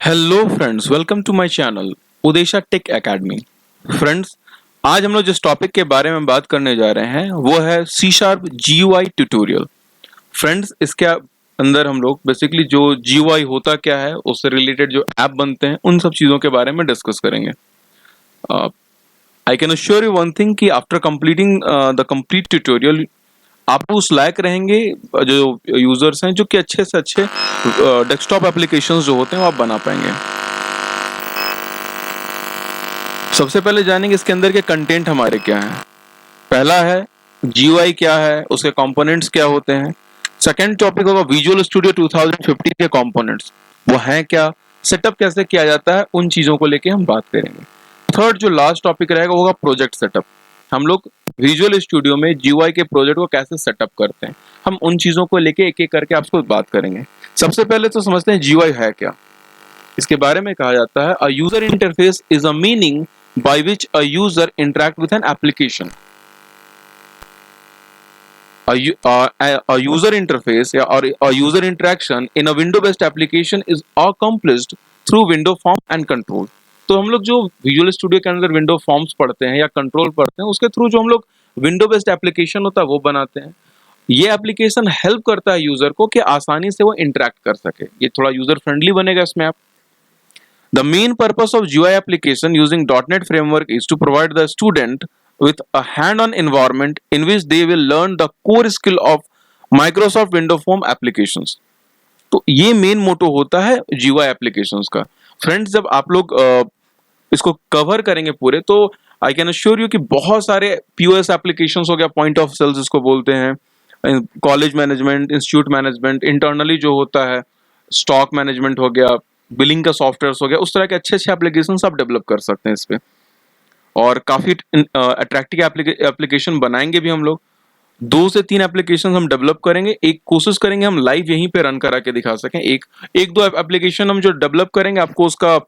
Hello friends, welcome to my channel Udesha tech academy. Friends, आज हम लोग जिस टॉपिक के बारे में बात करने जा रहे हैं वो है C sharp GUI tutorial. Friends, इसके अंदर हम लोग बेसिकली जो GUI होता क्या है, उससे रिलेटेड जो ऐप बनते हैं, उन सब चीज़ों के बारे में डिस्कस करेंगे। I can assure you one thing कि after completing the complete tutorial आप उस लायक रहेंगे जो यूजर्स हैं जो कि अच्छे से अच्छे डेस्कटॉप एप्लीकेशंस जो होते हैं वो आप बना पाएंगे। सबसे पहले जानेंगे इसके अंदर के कंटेंट हमारे क्या हैं। पहला है GUI क्या है, उसके कंपोनेंट्स क्या होते हैं। सेकंड टॉपिक होगा विजुअल स्टूडियो 2015 के कंपोनेंट्स, वो हैं क्या, सेटअप कैसे किया जाता है, उन चीज़ों को लेके हम बात करेंगे। थर्ड जो लास्ट टॉपिक रहेगा वो होगा प्रोजेक्ट सेटअप। हम लोग विजुअल स्टूडियो में GUI के प्रोजेक्ट को कैसे सेटअप करते हैं, हम उन चीज़ों को लेके एक एक करके आपको बात करेंगे। सबसे पहले तो समझते हैं GUI है क्या। इसके बारे में कहा जाता है, a user interface is a meaning by which a user interact with an application. A user interface or a user interaction in a window-based application is accomplished through window form and control. तो हम लोग जो visual studio के अंदर window forms पढ़ते हैं या control पढ़ते हैं, उसके थ्रू जो हम लोग विंडो बेस्ड एप्लीकेशन होता है वो बनाते हैं। ये एप्लीकेशन हेल्प करता है यूजर को कि आसानी से वो इंटरेक्ट कर सके। ये थोड़ा यूजर फ्रेंडली बनेगा इसमें आप। The main purpose of GUI application using .NET framework is to provide the student with a hand-on environment in which they will learn the core skill of Microsoft Windows Form applications. तो ये main motto होता है GUI applications का। Friends, जब आप लोग इसको cover करेंगे पूरे, तो आई कैन अश्योर यू कि बहुत सारे POS एप्लीकेशंस हो गया, पॉइंट ऑफ सेल्स जिसको बोलते हैं, college management, institute management, internally जो होता है स्टॉक मैनेजमेंट हो गया, बिलिंग का सॉफ्टवेयर हो गया, उस तरह के अच्छे अच्छे एप्लीकेशन आप डेवलप कर सकते हैं इस पे। और काफी अट्रैक्टिव एप्लीकेशन बनाएंगे भी हम लोग। 2 से 3 एप्लीकेशन हम डेवलप करेंगे। एक कोशिश करेंगे हम लाइव यहीं पे रन करा के दिखा सकें। एक दो एप्लीकेशन हम जो डेवलप करेंगे आपको उसका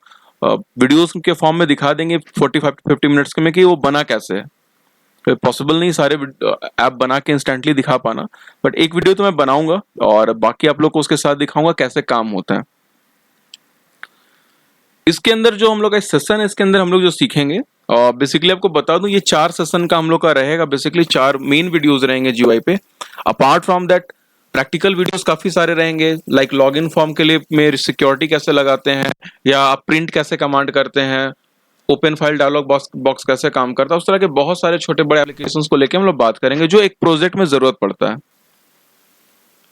वीडियोस के फॉर्म में दिखा देंगे 45-50 मिनट्स में कि वो बना कैसे है। पॉसिबल नहीं सारे ऐप बना के इंस्टेंटली दिखा पाना, बट एक वीडियो तो मैं बनाऊंगा और बाकी आप लोग को उसके साथ दिखाऊंगा कैसे काम होता है। इसके अंदर जो हम लोग का सेशन है, इसके अंदर हम लोग जो सीखेंगे, और बेसिकली आपको बता दूं ये 4 सेशन का हम लोग का रहेगा। बेसिकली 4 मेन वीडियोस रहेंगे GUI पे। Apart from that practical videos काफी सारे रहेंगे, लाइक लॉगिन फॉर्म के लिए में सिक्योरिटी कैसे लगाते हैं, या आप प्रिंट कैसे कमांड करते हैं, ओपन फाइल डायलॉग बॉक्स कैसे काम करता है, उस तरह के बहुत सारे छोटे बड़े एप्लीकेशंस को लेकर हम लोग बात करेंगे जो एक प्रोजेक्ट में जरूरत पड़ता है।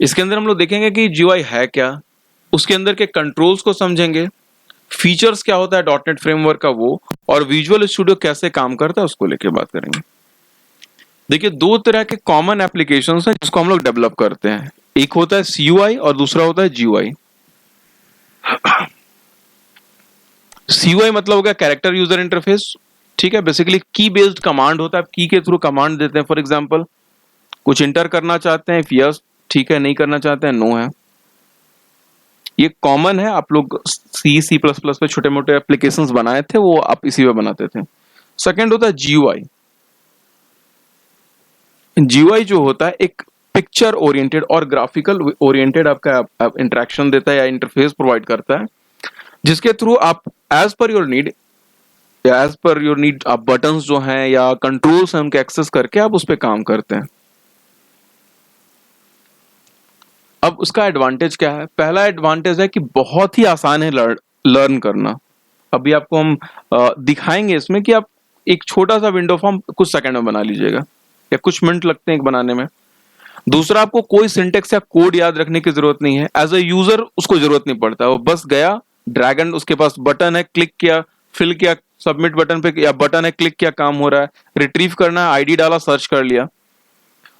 इसके अंदर हम लोग देखेंगे कि GUI है क्या, उसके अंदर के कंट्रोल्स को समझेंगे, फीचर्स क्या होता है .NET फ्रेमवर्क का वो, और विजुअल स्टूडियो कैसे काम करता है उसको लेके बात करेंगे। देखिए, 2 तरह के कॉमन एप्लीकेशंस हैं जिसको हम लोग डेवलप करते हैं। एक होता है CUI और दूसरा होता है GUI। CUI मतलब हो गया कैरेक्टर यूजर इंटरफेस, ठीक है। बेसिकली की बेस्ड कमांड होता है, की के थ्रू कमांड देते हैं। फॉर एग्जांपल कुछ इंटर करना चाहते हैं, यस ठीक है, नहीं करना चाहते हैं नो है। ये कॉमन है, आप लोग C पे छोटे मोटे एप्लीकेशंस बनाए थे, वो आप इसी पे बनाते थे। सेकंड होता है GUI। GUI जो होता है एक पिक्चर ओरिएंटेड और ग्राफिकल ओरिएंटेड आपका इंटरेक्शन देता है या इंटरफेस प्रोवाइड करता है, जिसके थ्रू आप एज पर योर नीड आप बटन्स जो हैं या कंट्रोल्स हैं उनके एक्सेस करके आप उस पर काम करते हैं। अब उसका एडवांटेज क्या है? पहला एडवांटेज है कि बहुत ही आसान है लर्न करना। अभी आपको हम दिखाएंगे इसमें कि आप एक छोटा सा विंडो फॉर्म कुछ सेकंड में बना लीजिएगा या कुछ मिनट लगते हैं एक बनाने में। दूसरा, आपको कोई सिंटेक्स या कोड याद रखने की जरूरत नहीं है। एज अ यूजर उसको जरूरत नहीं पड़ता, वो बस गया, ड्रैगन, उसके पास बटन है, क्लिक किया, फिल किया, सबमिट बटन पे या बटन है, क्लिक किया, काम हो रहा है। रिट्रीव करना है, ID डाला, सर्च कर लिया।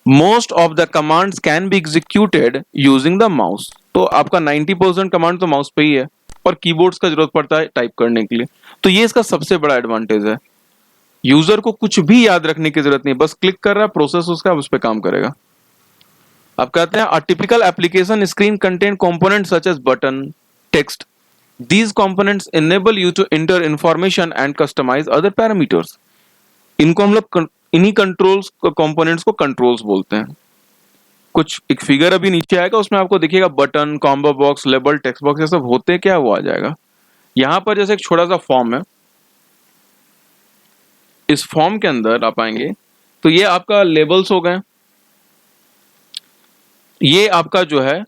Most of the commands can be executed using the mouse. तो आपका 90% कमांड तो माउस पे ही है और कीबोर्ड्स का जरूरत पड़ता है टाइप करने के लिए। तो ये इसका सबसे बड़ा एडवांटेज है। यूजर को कुछ भी याद रखने की जरूरत नहीं, बस क्लिक कर रहा है, प्रोसेस उसका उस पर काम करेगा। आप कहते हैं a typical application screen contain component such as button, text. These components enable you to enter information and customize other parameters. इनको हम लोग इन्हीं कंट्रोल्स कंपोनेंट्स को कंट्रोल्स बोलते हैं। कुछ एक फिगर अभी नीचे आएगा, उसमें आपको दिखेगा button, combo box, label, text box, ये सब होते क्या वो आ जाएगा। यहां पर जैसे एक छोटा सा फॉर्म है, इस फॉर्म के अंदर आप आएंगे तो ये आपका लेबल्स हो गए, ये आपका जो है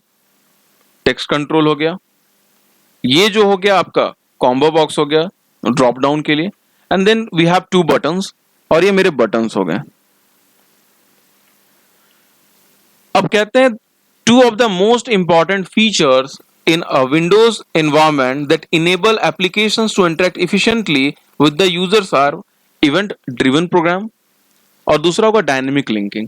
टेक्स्ट कंट्रोल हो गया, ये जो हो गया आपका कॉम्बो बॉक्स हो गया ड्रॉप डाउन के लिए, and then we have 2 buttons, और ये मेरे बटन्स हो गए। अब कहते हैं 2 of the most important features in a Windows environment that enable applications to interact efficiently with the users are event driven program और दूसरा होगा डायनेमिक लिंकिंग।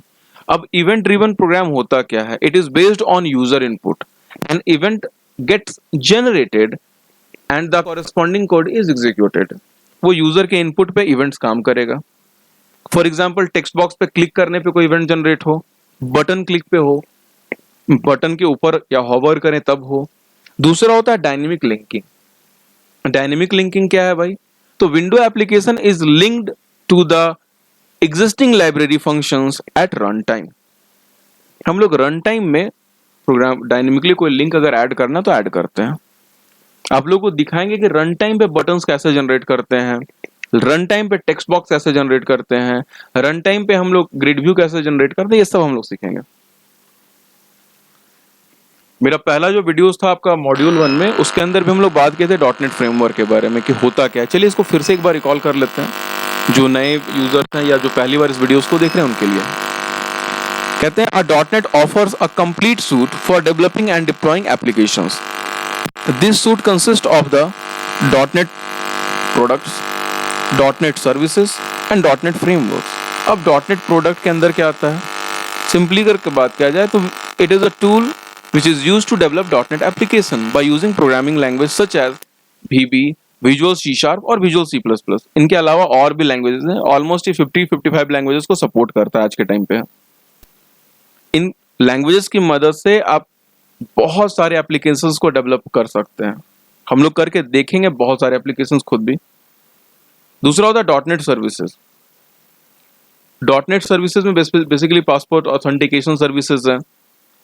अब इवेंट ड्रिवन प्रोग्राम होता क्या है? It is based on user input, an event gets generated and the corresponding code is executed. वो user के input पे इवेंट्स काम करेगा। फॉर एग्जाम्पल टेक्स्ट बॉक्स पे क्लिक करने पे कोई इवेंट जनरेट हो, बटन क्लिक पे हो, बटन के ऊपर या हॉवर करें तब हो। दूसरा होता है डायनेमिक लिंकिंग। डायनेमिक लिंकिंग क्या है भाई? तो window application is linked to the existing library functions at run time. हम लोग रन टाइम में प्रोग्राम डायनेमिकली कोई लिंक अगर ऐड करना तो ऐड करते हैं। आप लोगों को दिखाएंगे कि रन टाइम पे बटन्स कैसे जनरेट करते हैं, रन टाइम पे टेक्स्ट बॉक्स कैसे जनरेट करते हैं, रन टाइम पे हम लोग ग्रिड व्यू कैसे जनरेट करते हैं, ये सब हम लोग सीखेंगे। मेरा पहला जो वीडियोस था आपका मॉड्यूल 1 में, उसके अंदर भी हम लोग बात किए थे डॉटनेट फ्रेमवर्क के बारे में कि होता क्या है। चलिए इसको फिर से एक बार रिकॉल कर लेते हैं, जो नए यूजर्स हैं या जो पहली बार इस वीडियोस को देख रहे हैं उनके लिए। कहते हैं .NET offers a complete suite for developing and deploying applications. This suite consists of the .NET products, .NET services and .NET frameworks. अब .NET product के अंदर क्या आता है? सिंपली करके बात किया जाए तो it is a tool which is used to develop .NET application by using programming language such as VB, Visual C# और Visual C++। इनके अलावा और भी लैंग्वेजेस हैं, ऑलमोस्ट ये 50-55 लैंग्वेजेस को सपोर्ट करता है आज के टाइम पे। इन लैंग्वेजेस की मदद से आप बहुत सारे एप्लीकेशंस को डेवलप कर सकते हैं। हम लोग करके देखेंगे बहुत सारे एप्लीकेशंस खुद भी। दूसरा होता है .NET सर्विसेज। .NEट सर्विसेज में बेसिकली पासपोर्ट ऑथेंटिकेशन सर्विसेज है,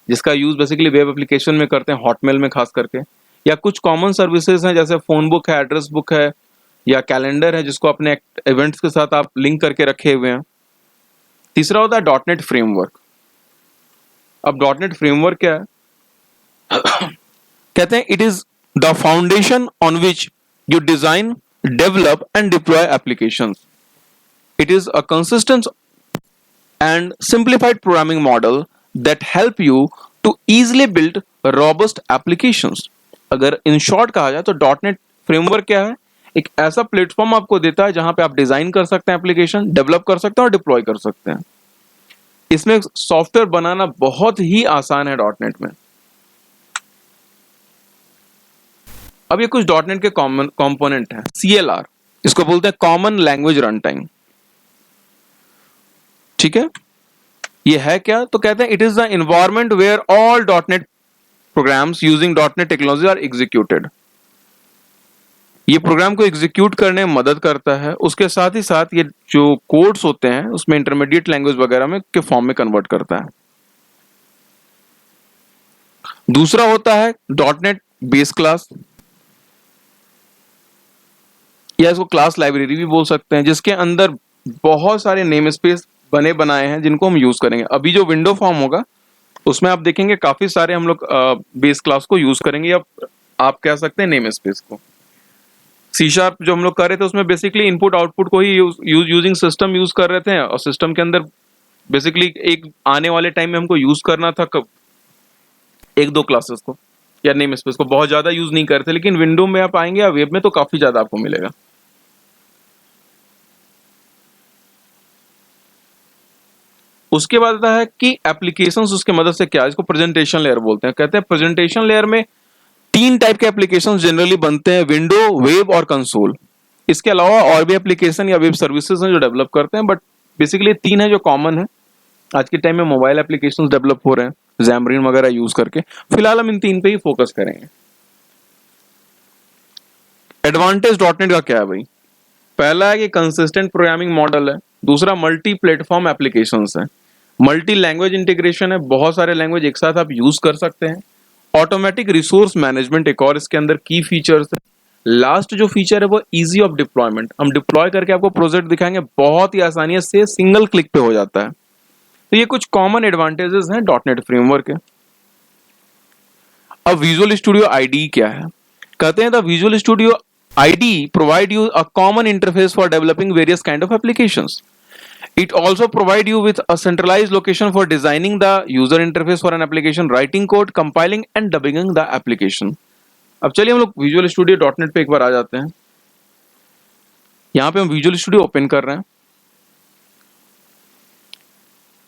जिसका यूज बेसिकली वेब एप्लीकेशन में करते हैं, हॉटमेल में खास करके। या कुछ कॉमन सर्विसेज हैं जैसे फोन बुक है, एड्रेस बुक है, या कैलेंडर है जिसको अपने इवेंट्स के साथ आप लिंक करके रखे हुए हैं। तीसरा होता है .NET फ्रेमवर्क। अब .NEट फ्रेमवर्क क्या है? कहते हैं it is the foundation on which you design, develop and deploy applications. It is a consistent and simplified programming model that help you to easily build robust applications। अगर in short कहा जाए तो .NET framework क्या है? एक ऐसा platform आपको देता है जहां पे आप डिजाइन कर सकते हैं, एप्लीकेशन डेवलप कर सकते हैं और डिप्लॉय कर सकते हैं। इसमें सॉफ्टवेयर बनाना बहुत ही आसान है .NET में। अब ये कुछ .NET के कॉमन कंपोनेंट है। CLR, इसको बोलते हैं कॉमन लैंग्वेज रन टाइम। ठीक है, ये है क्या? तो कहते हैं it is the environment where all .NET programs using .NET technology are executed. ये प्रोग्राम को एग्जीक्यूट करने में मदद करता है। उसके साथ ही साथ ये जो कोड्स होते हैं उसमें इंटरमीडिएट लैंग्वेज वगैरह में के फॉर्म में कन्वर्ट करता है। दूसरा होता है .NET बेस क्लास, या इसको क्लास लाइब्रेरी भी बोल सकते हैं, जिसके अंदर बहुत सारे नेम स्पेस बने बनाए हैं जिनको हम यूज करेंगे। अभी जो विंडो फॉर्म होगा उसमें आप देखेंगे काफी सारे हम लोग बेस क्लास को यूज करेंगे, या आप कह सकते हैं नेम स्पेस को। C# जो हम लोग कर रहे थे उसमें बेसिकली इनपुट आउटपुट को ही यूजिंग सिस्टम यूज कर रहे थे, और सिस्टम के अंदर बेसिकली एक आने वाले टाइम में हमको यूज करना था कब 1-2 क्लासेस को या नेम स्पेस को, बहुत ज्यादा यूज नहीं करते। लेकिन विंडो में आप आएंगे या वेब में तो काफी ज्यादा आपको मिलेगा। उसके बाद आता है कि एप्लीकेशंस उसके मदद से क्या, इसको प्रेजेंटेशन लेयर बोलते हैं। कहते हैं प्रेजेंटेशन लेयर में 3 टाइप के एप्लीकेशंस जनरली बनते हैं, विंडो, वेब और कंसोल। इसके अलावा और भी एप्लीकेशन या वेब सर्विसेज हैं जो डेवलप करते हैं, बट बेसिकली 3 है जो कॉमन है। आज के टाइम में मोबाइल एप्लीकेशंस डेवलप हो रहे हैं Xamarin वगैरह यूज करके। फिलहाल हम इन 3 पे ही फोकस करेंगे। एडवांटेज .NEट का क्या है भाई? पहला है कि कंसिस्टेंट प्रोग्रामिंग मॉडल है। दूसरा मल्टी प्लेटफॉर्म एप्लीकेशंस है। मल्टी लैंग्वेज इंटीग्रेशन है, बहुत सारे लैंग्वेज एक साथ आप यूज कर सकते हैं। ऑटोमेटिक रिसोर्स मैनेजमेंट एक और इसके अंदर की फीचर्स है। लास्ट जो फीचर है वो इजी ऑफ डिप्लॉयमेंट, हम डिप्लॉय करके आपको प्रोजेक्ट दिखाएंगे, बहुत ही आसानी से सिंगल क्लिक पे हो जाता है। तो ये कुछ कॉमन एडवांटेजेस हैं डॉट नेट फ्रेमवर्क के। अब विजुअल स्टूडियो आईडी क्या है? कहते हैं the visual studio ID provide you a common interface for developing various kind of applications. It also provide you with a centralized location for designing the user interface for an application, writing code, compiling and debugging the application. अब चलिए हम लोग visual studio dot net पे एक बार आ जाते हैं। यहाँ पे हम विजुअल स्टूडियो ओपन कर रहे हैं,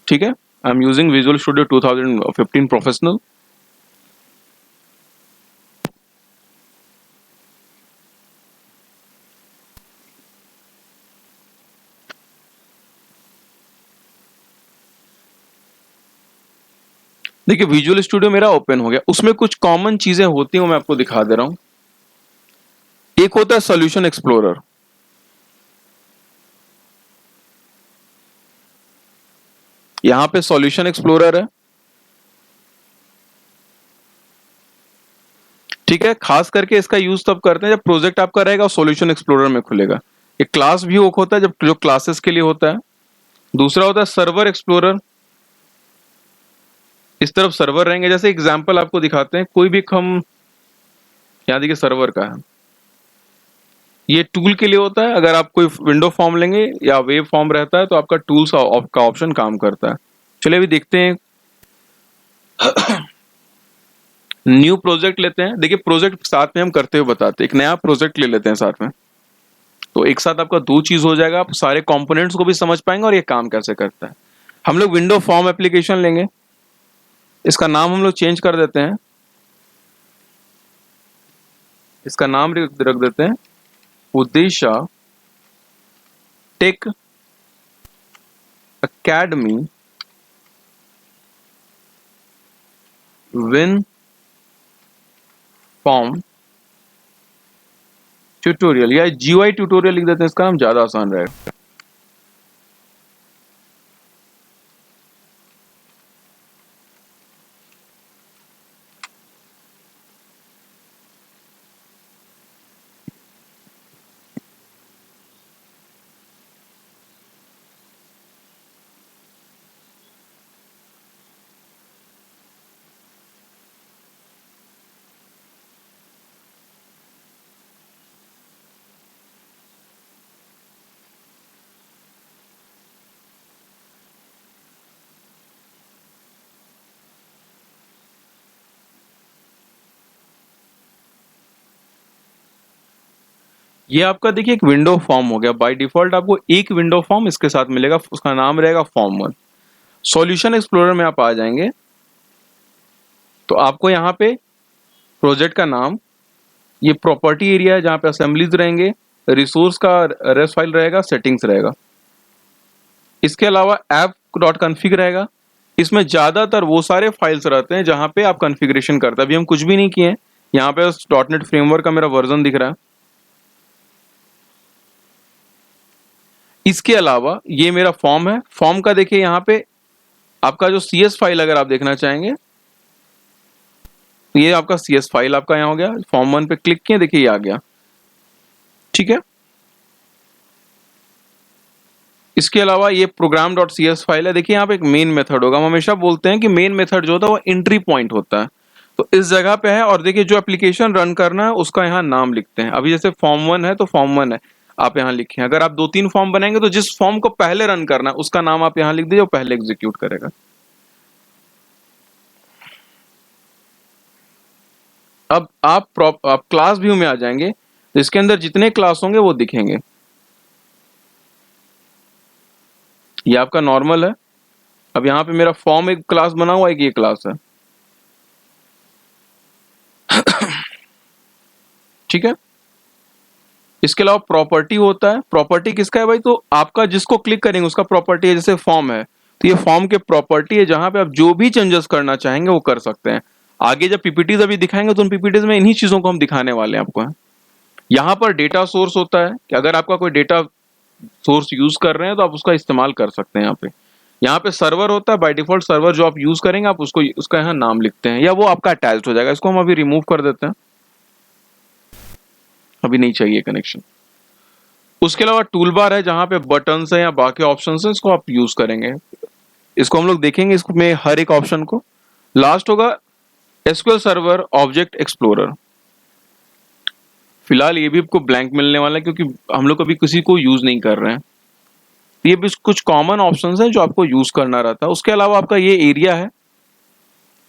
ठीक है। I am using visual studio 2015 professional. देखिए विजुअल स्टूडियो मेरा ओपन हो गया, उसमें कुछ कॉमन चीजें होती हैं, मैं आपको दिखा दे रहा हूं। एक होता है सॉल्यूशन एक्सप्लोरर। यहां पे सॉल्यूशन एक्सप्लोरर है, ठीक है। खास करके इसका यूज तब करते हैं जब प्रोजेक्ट आपका रहेगा और सॉल्यूशन एक्सप्लोरर में खुलेगा। एक क्लास व्यू होता है जब जो क्लासेस के लिए होता है। दूसरा होता है सर्वर एक्सप्लोरर, इस तरफ सर्वर रहेंगे। जैसे एग्जांपल आपको दिखाते हैं, कोई भी हम यहां देखिए सर्वर का है, ये टूल के लिए होता है। अगर आप कोई विंडो फॉर्म लेंगे या वेब फॉर्म रहता है तो आपका टूल्स का ऑप्शन काम करता है। चलिए अभी देखते हैं, न्यू प्रोजेक्ट लेते हैं। देखिए प्रोजेक्ट साथ में हम करते हुए बताते हैं, एक नया प्रोजेक्ट ले लेते हैं साथ में, तो एक साथ आपका दो चीज हो जाएगा, आप सारे कंपोनेंट्स को भी समझ पाएंगे और ये काम कैसे करता है। हम लोग विंडो फॉर्म एप्लीकेशन लेंगे, इसका नाम हम लोग चेंज कर देते हैं, इसका नाम रख देते हैं Uddeshya tech academy win form tutorial, या जीयूआई ट्यूटोरियल लिख देते हैं, इसका नाम ज्यादा आसान रहेगा। ये आपका देखिए एक विंडो फॉर्म हो गया। बाय डिफॉल्ट आपको एक विंडो फॉर्म इसके साथ मिलेगा, उसका नाम रहेगा फॉर्म 1। सॉल्यूशन एक्सप्लोरर में आप आ जाएंगे तो आपको यहाँ पे प्रोजेक्ट का नाम, ये प्रॉपर्टी एरिया है जहाँ पे असेंबलीज रहेंगे, रिसोर्स का रेस्ट फाइल रहेगा, सेटिंग्स रहेगा। इसके अलावा ऐप डॉट कॉन्फ़िग रहेगा, इसमें ज्यादातर वो सारे फाइल्स रहते हैं जहाँ पे आप कॉन्फ़िगरेशन करते हैं। अभी हम कुछ भी नहीं किए हैं, यहाँ पे डॉट नेट फ्रेमवर्क का मेरा वर्जन दिख रहा है। इसके अलावा ये मेरा फॉर्म है, फॉर्म का देखिए यहाँ पे आपका जो CS फाइल अगर आप देखना चाहेंगे, ये आपका CS फाइल आपका यहाँ हो गया। फॉर्म 1 पे क्लिक किए, देखिए ये आ गया, ठीक है। इसके अलावा ये प्रोग्राम डॉट CS फाइल है। देखिए यहाँ पे एक मेन मेथड होगा, हम हमेशा बोलते हैं कि मेन मेथड जो होता है वो एंट्री पॉइंट होता है, तो इस जगह पे है। और देखिए जो एप्लीकेशन रन करना है उसका यहाँ नाम लिखते हैं। अभी जैसे फॉर्म 1 है तो फॉर्म 1 है, आप यहाँ लिखें। अगर आप 2-3 फॉर्म बनाएंगे तो जिस फॉर्म को पहले रन करना है उसका नाम आप यहाँ लिख दीजिए, वो पहले एग्जीक्यूट करेगा। अब आप क्लास व्यू में आ जाएंगे, तो इसके अंदर जितने क्लास होंगे वो दिखेंगे। ये आपका नॉर्मल है। अब यहाँ पे मेरा फॉर्म एक क्लास बना हुआ है, एक ये क्लास है, ठीक है। इसके अलावा प्रॉपर्टी होता है। प्रॉपर्टी किसका है भाई? तो आपका जिसको क्लिक करेंगे उसका प्रॉपर्टी है। जैसे फॉर्म है तो ये फॉर्म के प्रॉपर्टी है, जहां पे आप जो भी चेंजेस करना चाहेंगे वो कर सकते हैं। आगे जब पीपीटीज अभी दिखाएंगे तो उन पीपीटीज में इन्हीं चीजों को हम दिखाने वाले हैं आपको। यहाँ पर डेटा सोर्स होता है कि अगर आपका कोई डेटा सोर्स यूज कर रहे हैं तो आप उसका इस्तेमाल कर सकते हैं। यहाँ पे सर्वर होता है, बाय डिफॉल्ट सर्वर जो आप यूज करेंगे आप उसको उसका यहाँ नाम लिखते हैं, या वो आपका अटैच्ड हो जाएगा। इसको हम अभी रिमूव कर देते हैं। अभी नहीं चाहिए कनेक्शन। उसके अलावा टूल बार है जहां पे बटन्स है या बाकी ऑप्शन है, इसको आप यूज करेंगे। इसको हम लोग देखेंगे इसमें हर एक ऑप्शन को। लास्ट होगा एसक्यूएल सर्वर ऑब्जेक्ट एक्सप्लोरर। फिलहाल ये भी आपको ब्लैंक मिलने वाला है क्योंकि हम लोग अभी किसी को यूज नहीं कर रहे हैं। ये भी कुछ कॉमन ऑप्शंस हैं जो आपको यूज करना रहता है। उसके अलावा आपका ये एरिया है,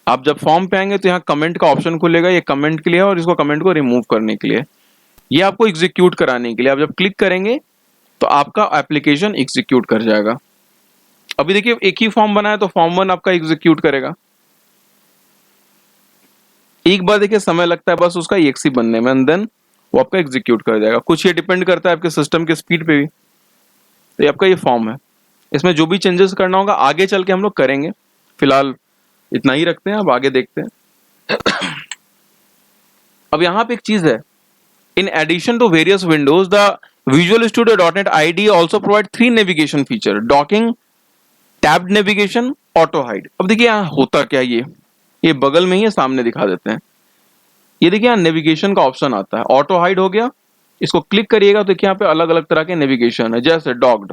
आप जब फॉर्म पे आएंगे तो यहाँ कमेंट का ऑप्शन खुलेगा, ये कमेंट के लिए है और इसको कमेंट को रिमूव करने के लिए, ये आपको एग्जीक्यूट कराने के लिए। आप जब क्लिक करेंगे तो आपका एप्लीकेशन एग्जीक्यूट कर जाएगा। अभी देखिए एक ही फॉर्म बना है तो फॉर्म 1 आपका एग्जीक्यूट करेगा। एक बार देखिए समय लगता है बस उसका EXE बनने में, एंड देन वो आपका एग्जीक्यूट कर जाएगा। कुछ ये डिपेंड करता है आपके सिस्टम के स्पीड पे भी। तो ये आपका ये फॉर्म है, इसमें जो भी चेंजेस करना होगा आगे चल के हम लोग करेंगे। फिलहाल इतना ही रखते हैं, अब आगे देखते हैं। अब यहाँ पे एक चीज है, in addition to various windows the Visual Studio .NET IDE also provide 3 navigation feature: docking, tabbed navigation, auto hide। अब देखिए यहाँ होता क्या, ये बगल में ही है, सामने दिखा देते हैं। ये देखिए यहाँ नेविगेशन का ऑप्शन आता है, ऑटो हाइड हो गया। इसको क्लिक करिएगा तो देखिए यहाँ पे अलग अलग तरह के नेविगेशन है, जैसे डॉक्ड।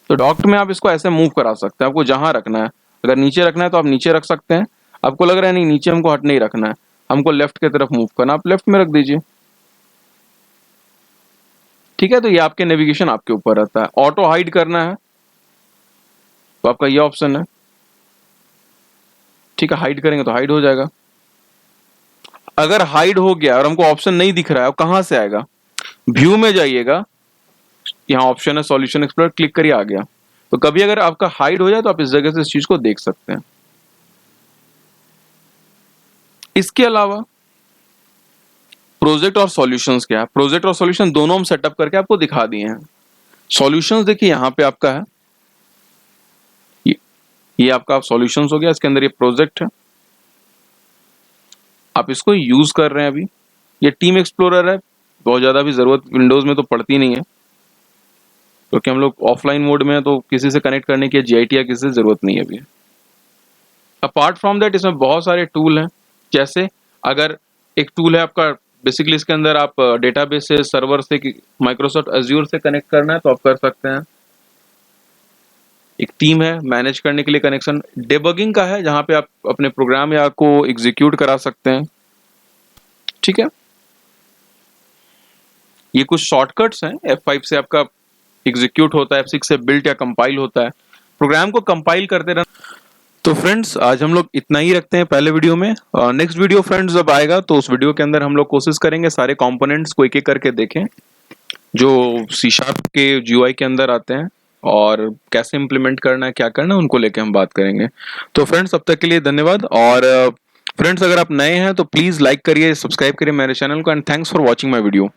तो डॉक्ड में आप इसको ऐसे मूव करा सकते हैं, आपको जहां रखना है। अगर नीचे रखना है तो आप नीचे रख सकते हैं। आपको लग रहा है नहीं नीचे हमको हट नहीं रखना है, हमको लेफ्ट की तरफ मूव करना, आप लेफ्ट में रख दीजिए। ठीक है, तो ये आपके नेविगेशन आपके ऊपर रहता है। ऑटो हाइड करना है तो आपका ये ऑप्शन है। ठीक है, हाइड करेंगे तो हाइड हो जाएगा। अगर हाइड हो गया और हमको ऑप्शन नहीं दिख रहा है, कहां से आएगा? व्यू में जाइएगा, यहाँ ऑप्शन है सॉल्यूशन एक्सप्लोरर, क्लिक करिए, आ गया। तो कभी अगर आपका हाइड हो जाए तो आप इस जगह से इस चीज को देख सकते हैं। इसके अलावा प्रोजेक्ट और सॉल्यूशंस क्या है? प्रोजेक्ट और सॉल्यूशन दोनों हम सेटअप करके आपको दिखा दिए हैं। सॉल्यूशंस देखिए यहाँ पे आपका है, ये आपका सॉल्यूशंस हो गया। इसके अंदर ये प्रोजेक्ट है, आप इसको यूज कर रहे हैं अभी। ये टीम एक्सप्लोरर है, बहुत ज्यादा भी जरूरत विंडोज में तो पड़ती नहीं है क्योंकि हम लोग ऑफलाइन मोड में है, तो किसी से कनेक्ट करने की GIT या किसी से जरूरत नहीं है अभी। अपार्ट फ्रॉम दैट इसमें बहुत सारे टूल हैं, जैसे अगर एक टूल है आपका बेसिकली इसके अंदर आप डेटाबेस से, सर्वर से, माइक्रोसॉफ्ट अज्यूर से कनेक्ट करना है तो आप कर सकते हैं। एक टीम है मैनेज करने के लिए कनेक्शन। डिबगिंग का है जहां पे आप अपने प्रोग्राम या को एग्जीक्यूट करा सकते हैं। ठीक है, ये कुछ शॉर्टकट्स हैं। F5 से आपका एग्जीक्यूट होता है, F6 से बिल्ट या कंपाइल होता है। प्रोग्राम को कंपाइल करते रहना। तो फ्रेंड्स आज हम लोग इतना ही रखते हैं पहले वीडियो में। नेक्स्ट वीडियो फ्रेंड्स जब आएगा तो उस वीडियो के अंदर हम लोग कोशिश करेंगे सारे कंपोनेंट्स को एक एक करके देखें जो C# के GUI के अंदर आते हैं, और कैसे इंप्लीमेंट करना है, क्या करना है, उनको लेके हम बात करेंगे। तो फ्रेंड्स तब तक के लिए धन्यवाद। और फ्रेंड्स अगर आप नए हैं तो प्लीज लाइक करिए, सब्सक्राइब करिए मेरे चैनल को, and thanks for watching my video.